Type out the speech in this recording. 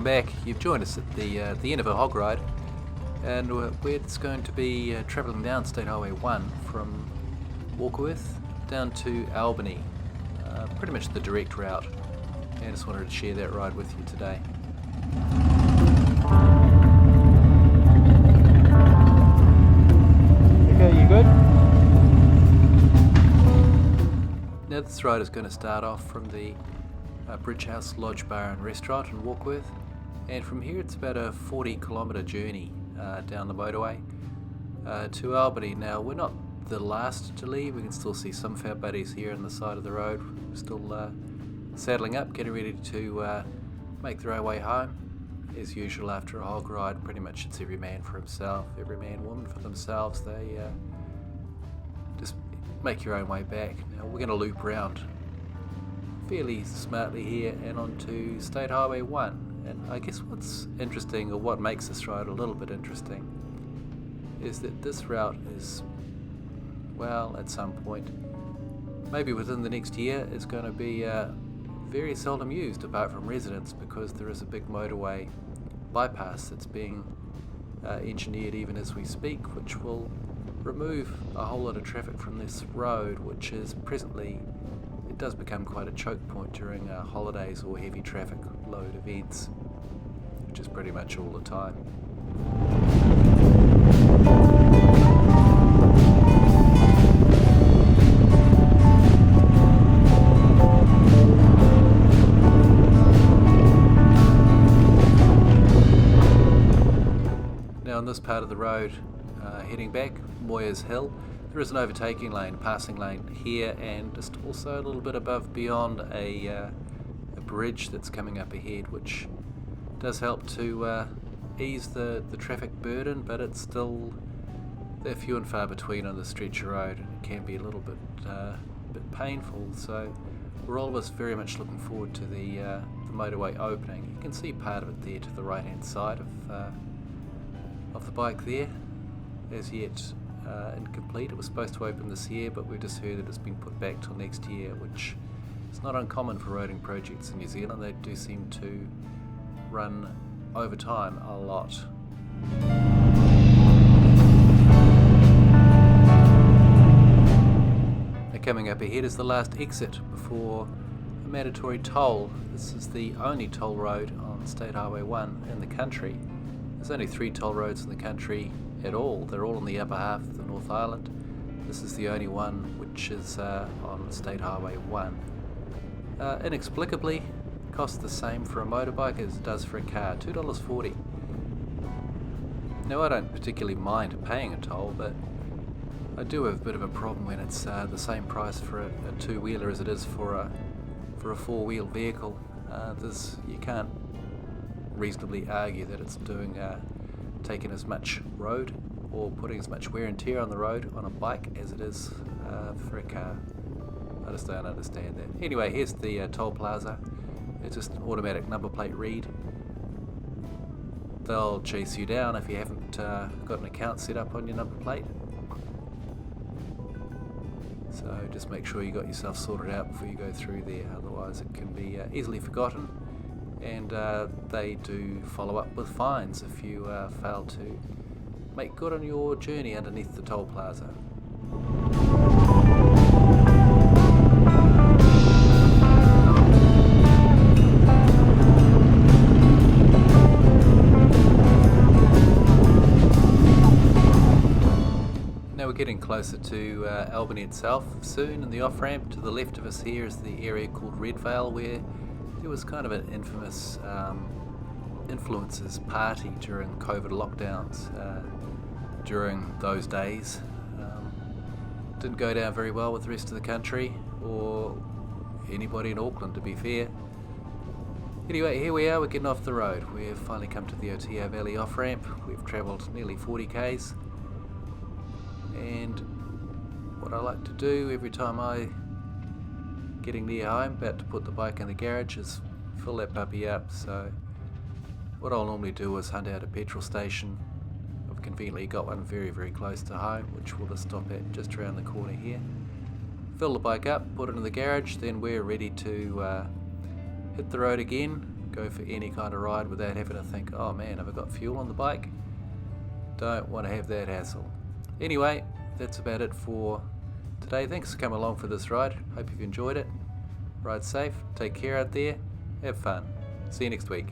welcome back. You've joined us at the end of a hog ride, and we're just going to be travelling down State Highway 1 from Warkworth down to Albany, pretty much the direct route, and I just wanted to share that ride with you today. Okay, you good? Now this ride is going to start off from the Bridge House Lodge Bar and Restaurant in Warkworth, and from here it's about a 40-kilometre journey down the motorway to Albany. Now we're not the last to leave, we can still see some of our buddies here on the side of the road, still saddling up, getting ready to make their own way home. As usual after a hog ride, pretty much it's every man for himself, every man, woman for themselves. They just make your own way back. Now we're going to loop around fairly smartly here and onto State Highway 1, and I guess what's interesting, or what makes this ride a little bit interesting, is that this route is, well, at some point, maybe within the next year, is going to be very seldom used apart from residents, because there is a big motorway bypass that's being engineered even as we speak, which will remove a whole lot of traffic from this road, which is presently, it does become quite a choke point during holidays or heavy traffic load events, which is pretty much all the time. Now on this part of the road, heading back, Moirs Hill, there is an overtaking lane, passing lane here, and just also a little bit above beyond a bridge that's coming up ahead, which does help to ease the traffic burden, but it's still, they're few and far between on the stretch of road, and it can be a little bit painful. So we're all of us very much looking forward to the motorway opening. You can see part of it there to the right hand side of the bike there. As yet incomplete. It was supposed to open this year, but we've just heard that it's been put back till next year, which is not uncommon for roading projects in New Zealand. They do seem to run over time a lot. Now coming up ahead is the last exit before a mandatory toll. This is the only toll road on State Highway 1 in the country. There's only 3 toll roads in the country at all. They're all on the upper half of the North Island. This is the only one which is on State Highway 1. Inexplicably, costs the same for a motorbike as it does for a car, $2.40. Now I don't particularly mind paying a toll, but I do have a bit of a problem when it's the same price for a two-wheeler as it is for a four-wheel vehicle. You can't reasonably argue that it's taking as much road or putting as much wear and tear on the road on a bike as it is for a car. I just don't understand that. Anyway, here's the toll plaza. It's just an automatic number plate read. They'll chase you down if you haven't got an account set up on your number plate. So just make sure you got yourself sorted out before you go through there, otherwise it can be easily forgotten. And they do follow up with fines if you fail to make good on your journey underneath the toll plaza. Now we're getting closer to Albany itself soon, and the off-ramp to the left of us here is the area called Redvale, where there was kind of an infamous influencers party during COVID lockdowns during those days. Didn't go down very well with the rest of the country, or anybody in Auckland, to be fair. Anyway, here we are, we're getting off the road. We've finally come to the Oteha Valley off-ramp. We've travelled nearly 40 k's, and what I like to do every time I getting near home, about to put the bike in the garage, is fill that puppy up. So what I'll normally do is hunt out a petrol station. I've conveniently got one very, very close to home, which we'll just stop at just around the corner here. Fill the bike up, put it in the garage, then we're ready to hit the road again go for any kind of ride without having to think, oh man, have I got fuel on the bike? Don't want to have that hassle. Anyway, that's about it for today. Thanks for coming along for this ride. Hope you've enjoyed it. Ride safe, take care out there, have fun. See you next week.